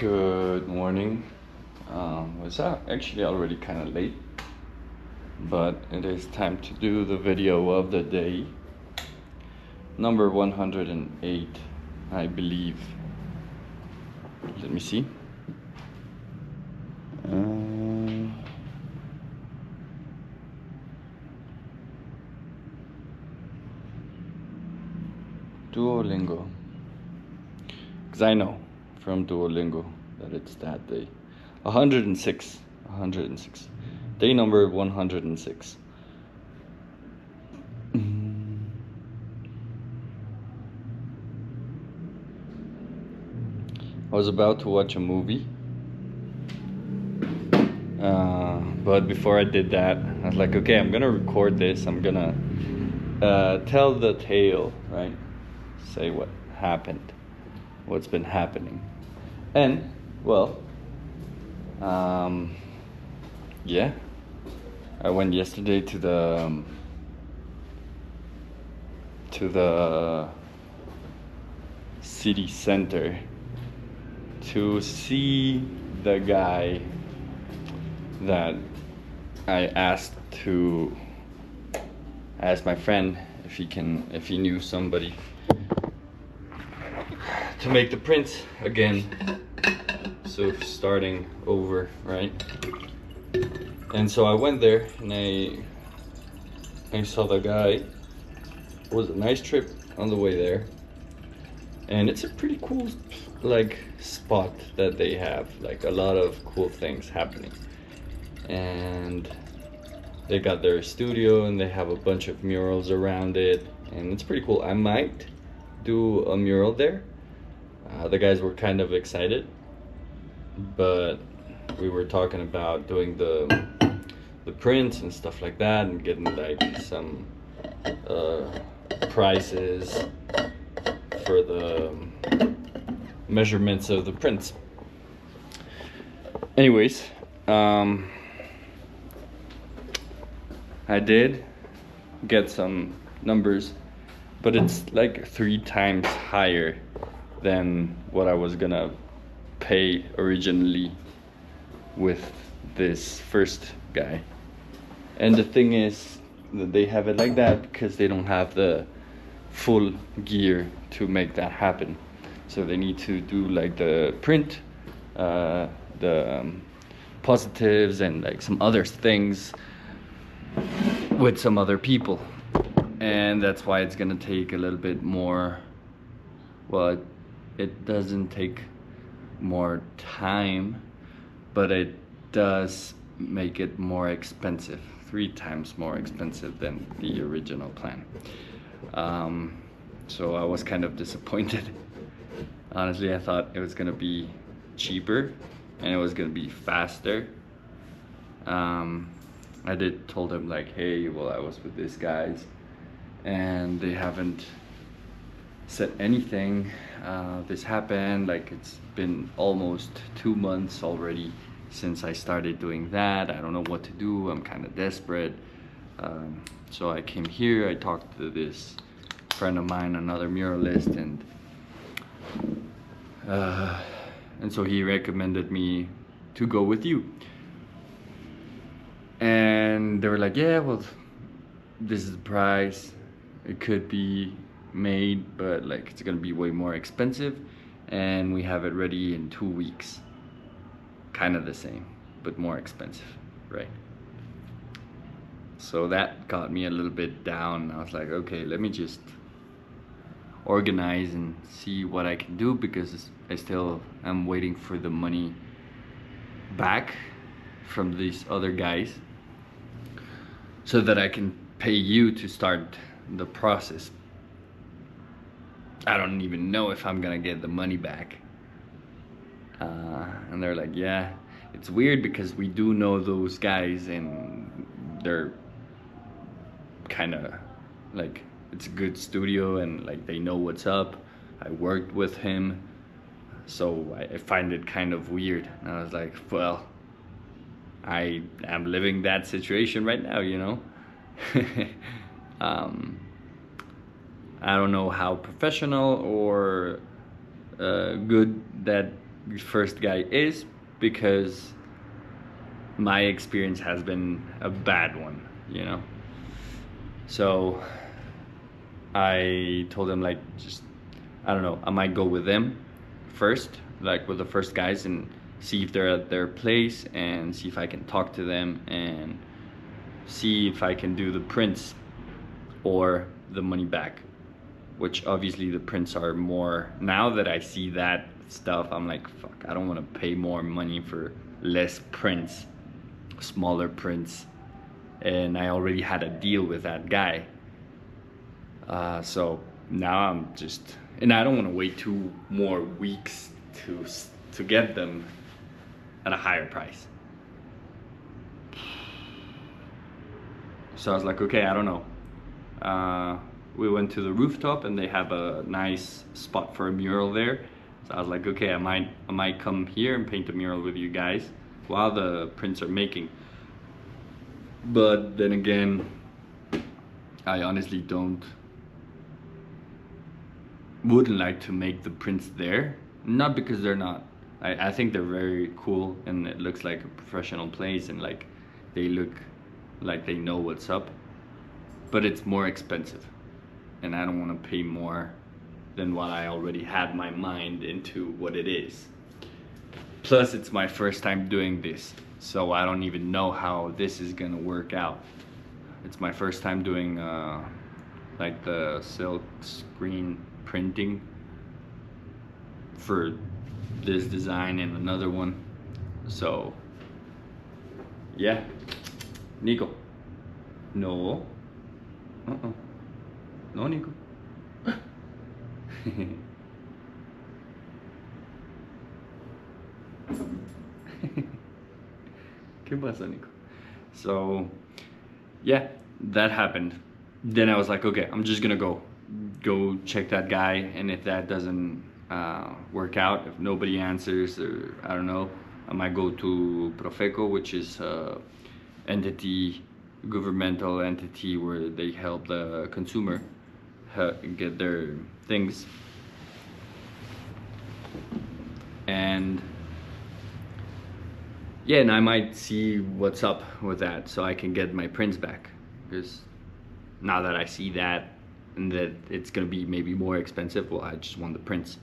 Good morning. It's actually already kind of late, but it is time to do the video of the day. Number 108, I believe. Let me see. Duolingo. Because I know from Duolingo that it's that day. 106. 106. Day number 106. I was about to watch a movie. But before I did that, I was like, okay, I'm gonna record this. I'm gonna tell the tale, right? Say what happened, what's been happening. And, well, yeah, I went yesterday to the city center to see the guy that I asked my friend if he knew somebody to make the prints again, so starting over, right? And so I went there and I saw the guy. It was a nice trip on the way there, and it's a pretty cool spot that they have, like a lot of cool things happening. And they got their studio and they have a bunch of murals around it, and it's pretty cool. I might do a mural there. The guys were kind of excited, but we were talking about doing the prints and stuff like that, and getting like some prices for the measurements of the prints. Anyways, I did get some numbers, but it's like 3 times higher than what I was gonna pay originally with this first guy. And the thing is that they have it like that because they don't have the full gear to make that happen. So they need to do like the print, the positives, and like some other things with some other people, and that's why it's gonna take a little bit more. Well, it doesn't take more time, but it does make it more expensive, 3 times more expensive than the original plan. So I was kind of disappointed. Honestly, I thought it was gonna be cheaper and it was gonna be faster. I did told them like, hey, well, I was with these guys and they haven't said anything. This happened, like it's been almost 2 months already since I started doing that. I don't know what to do. I'm kind of desperate. So I came here. I talked to this friend of mine, another muralist, and so he recommended me to go with you. And they were like, yeah, well, this is the price. It could be made, but like it's gonna be way more expensive, and we have it ready in 2 weeks. Kind of the same, but more expensive, right? So that got me a little bit down. I was like, okay, let me just organize and see what I can do, because I still am waiting for the money back from these other guys so that I can pay you to start the process. I don't even know if I'm gonna get the money back. And they're like, yeah, it's weird because we do know those guys and they're kind of like, it's a good studio and like they know what's up. I worked with him, so I find it kind of weird. And I was like, well, I am living that situation right now, you know. I don't know how professional or good that first guy is, because my experience has been a bad one, you know. So I told him, like, just, I don't know, I might go with them first, like with the first guys, and see if they're at their place, and see if I can talk to them, and see if I can do the prints or the money back, which obviously the prints are more. Now that I see that stuff, I'm like, fuck, I don't want to pay more money for less prints, smaller prints, and I already had a deal with that guy. So now I'm just, and I don't want to wait 2 more weeks to get them at a higher price. So I was like, okay, I don't know. We went to the rooftop, and they have a nice spot for a mural there. So I was like, okay, I might come here and paint a mural with you guys while the prints are making. But then again, I honestly wouldn't like to make the prints there. Not because they're not. I think they're very cool, and it looks like a professional place, and like they look like they know what's up. But it's more expensive, and I don't want to pay more than what I already had my mind into what it is. Plus, it's my first time doing this, so I don't even know how this is gonna work out. It's my first time doing like the silk screen printing for this design and another one. So yeah. Nico. No. No, Nico. ¿Qué pasa, Nico? So yeah, that happened. Then I was like, okay, I'm just gonna go check that guy, and if that doesn't work out, if nobody answers, or I don't know, I might go to Profeco, which is entity, governmental entity, where they help the consumer get their things. And yeah, and I might see what's up with that, so I can get my prints back, because now that I see that, and that it's gonna be maybe more expensive, well, I just want the prints.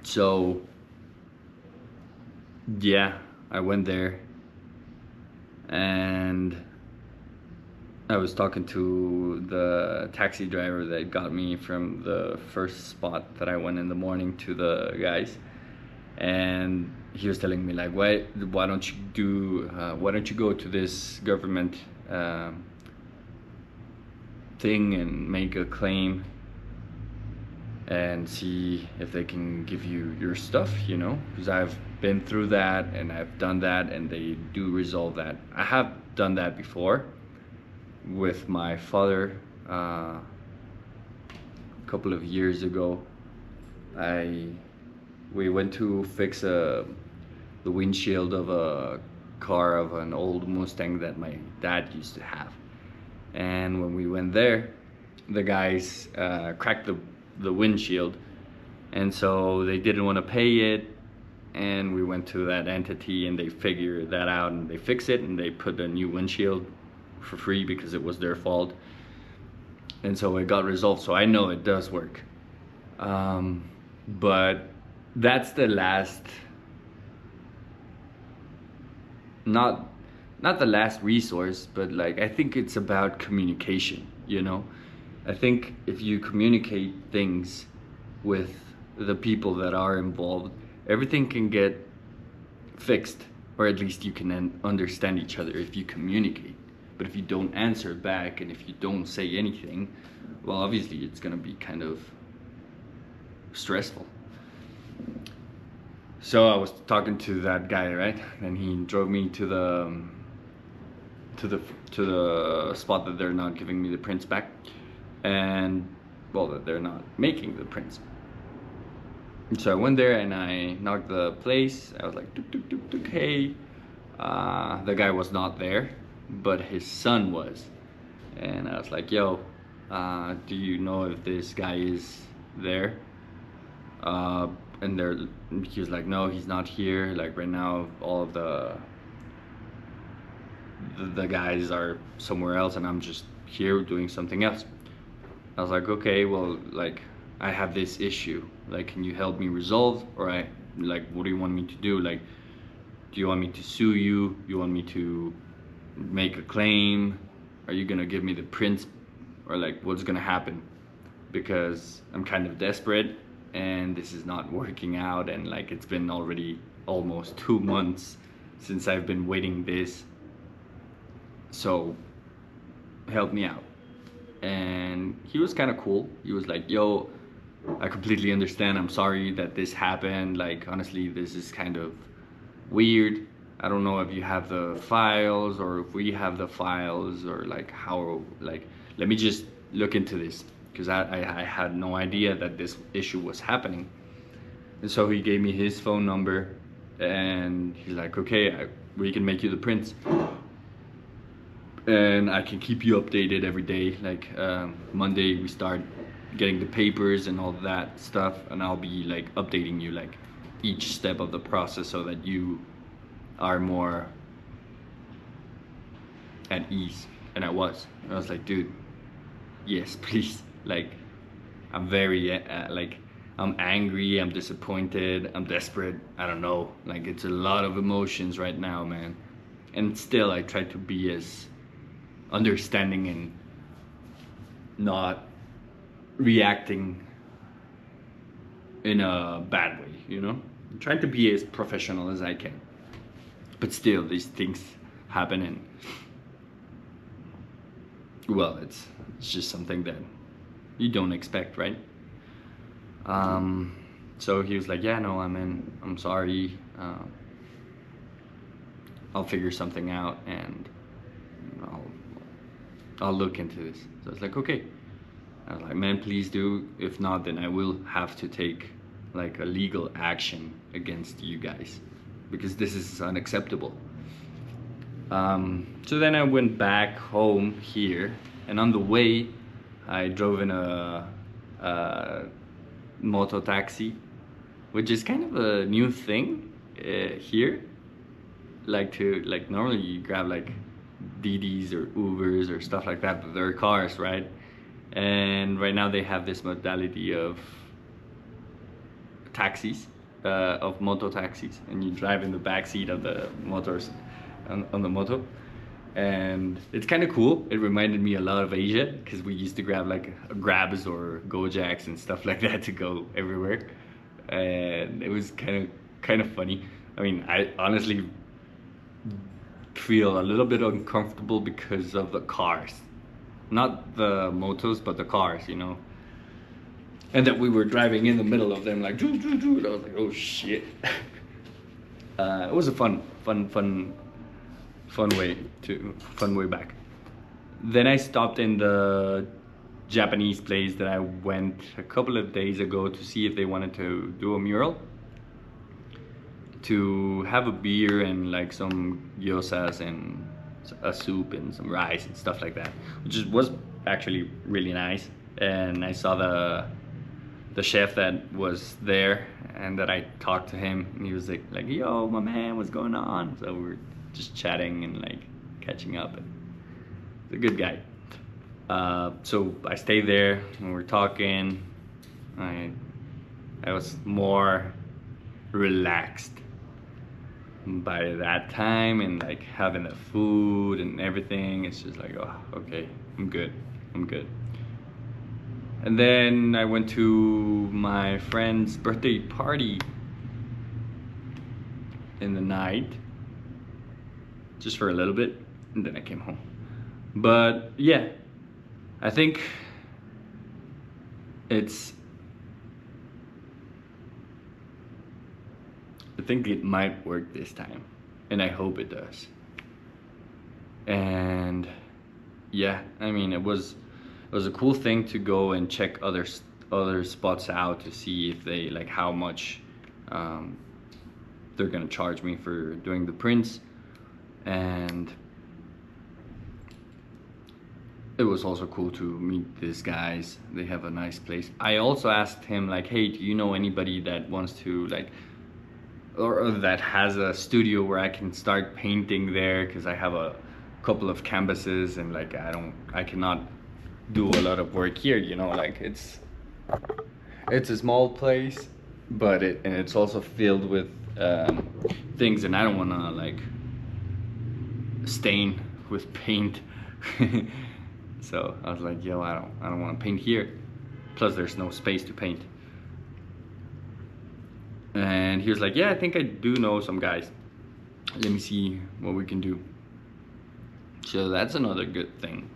So yeah, I went there, and I was talking to the taxi driver that got me from the first spot that I went in the morning to the guys, and he was telling me, like, why don't you go to this government thing and make a claim and see if they can give you your stuff, you know, because I've been through that, and I've done that, and they do resolve that. I have done that before with my father a couple of years ago. We went to fix the windshield of a car of an old Mustang that my dad used to have, and when we went there, the guys cracked the windshield, and so they didn't want to pay it, and we went to that entity, and they figured that out, and they fixed it, and they put a new windshield for free because it was their fault, and so it got resolved. So I know it does work, but that's the last, not the last resource, but like, I think it's about communication, you know. I think if you communicate things with the people that are involved, everything can get fixed, or at least you can understand each other if you communicate. But if you don't answer back, and if you don't say anything, well, obviously it's gonna be kind of stressful. So I was talking to that guy, right? And he drove me to the spot that they're not giving me the prints back, and well, that they're not making the prints. So I went there and I knocked the place. I was like, tuk, tuk, tuk, tuk, hey. The guy was not there, but his son was. And I was like, yo, do you know if this guy is there? uh, and he was like, no, he's not here. Like right now, all of the guys are somewhere else, and I'm just here doing something else. I was like, okay, well, like I have this issue. Like, can you help me resolve? Or what do you want me to do? Like, do you want me to sue you? You want me to make a claim? Are you gonna give me the prints? Or like, what's gonna happen? Because I'm kind of desperate and this is not working out, and like it's been already almost 2 months since I've been waiting this. So help me out. And he was kind of cool. He was like, yo, I completely understand. I'm sorry that this happened. Like, honestly, this is kind of weird. I don't know if you have the files or if we have the files, or like how, like, let me just look into this, because I had no idea that this issue was happening. And so he gave me his phone number, and he's like, okay, we can make you the prints. And I can keep you updated every day. Like Monday we start getting the papers and all that stuff, and I'll be like updating you like each step of the process so that you are more at ease. And I was like, dude, yes, please. Like, I'm very like, I'm angry, I'm disappointed, I'm desperate, I don't know, like it's a lot of emotions right now, man. And still I try to be as understanding and not reacting in a bad way, you know? I'm trying to be as professional as I can. But still, these things happen, and well, it's just something that you don't expect, right? So he was like, yeah, no, I'm sorry. I'll figure something out, and I'll look into this. So I was like, okay. I was like, man, please do. If not, then I will have to take like a legal action against you guys, because this is unacceptable. So then I went back home here, and on the way I drove in a moto taxi, which is kind of a new thing here. Like normally you grab like DDs or Ubers or stuff like that, but they're cars, right? And right now they have this modality of taxis, of moto taxis, and you drive in the back seat of the motors on the moto, and it's kind of cool. It reminded me a lot of Asia, because we used to grab like Grabs or Gojeks and stuff like that to go everywhere, and it was kind of funny. I mean, I honestly feel a little bit uncomfortable because of the cars, not the motos, but the cars, you know. And that we were driving in the middle of them, like doo, doo, doo. And I was like, oh shit. It was a fun way back. Then I stopped in the Japanese place that I went a couple of days ago to see if they wanted to do a mural, to have a beer and like some gyozas and a soup and some rice and stuff like that, which was actually really nice. And I saw the chef that was there, and that I talked to him, and he was like, yo, my man, what's going on? So we were just chatting and like catching up, and he's a good guy. So I stayed there and we're talking. I was more relaxed by that time, and like having the food and everything. It's just like, oh, okay, I'm good. And then I went to my friend's birthday party in the night, just for a little bit, and then I came home. But yeah, I think it might work this time, and I hope it does. And yeah, I mean, it was a cool thing to go and check other spots out to see if they like how much they're gonna charge me for doing the prints. And it was also cool to meet these guys. They have a nice place. I also asked him like, hey, do you know anybody that wants to like, or that has a studio where I can start painting there, because I have a couple of canvases and like I cannot do a lot of work here, you know, like it's a small place, but it's also filled with things, and I don't want to like stain with paint. So I was like, yo, I don't want to paint here. Plus there's no space to paint. And he was like, yeah, I think I do know some guys. Let me see what we can do. So that's another good thing.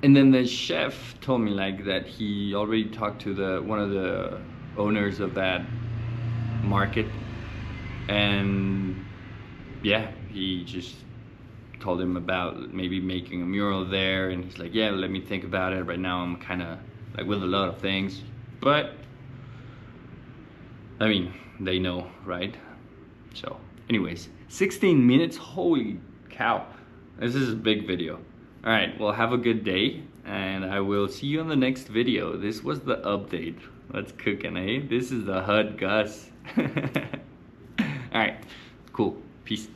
And then the chef told me like that he already talked to one of the owners of that market, and yeah, he just told him about maybe making a mural there, and he's like, yeah, let me think about it. Right now I'm kind of like with a lot of things, but I mean, they know, right? So anyways, 16 minutes, holy cow, this is a big video. All right, well, have a good day, and I will see you on the next video. This was the update. What's cooking, eh? This is the HUD Gus. All right, cool, peace.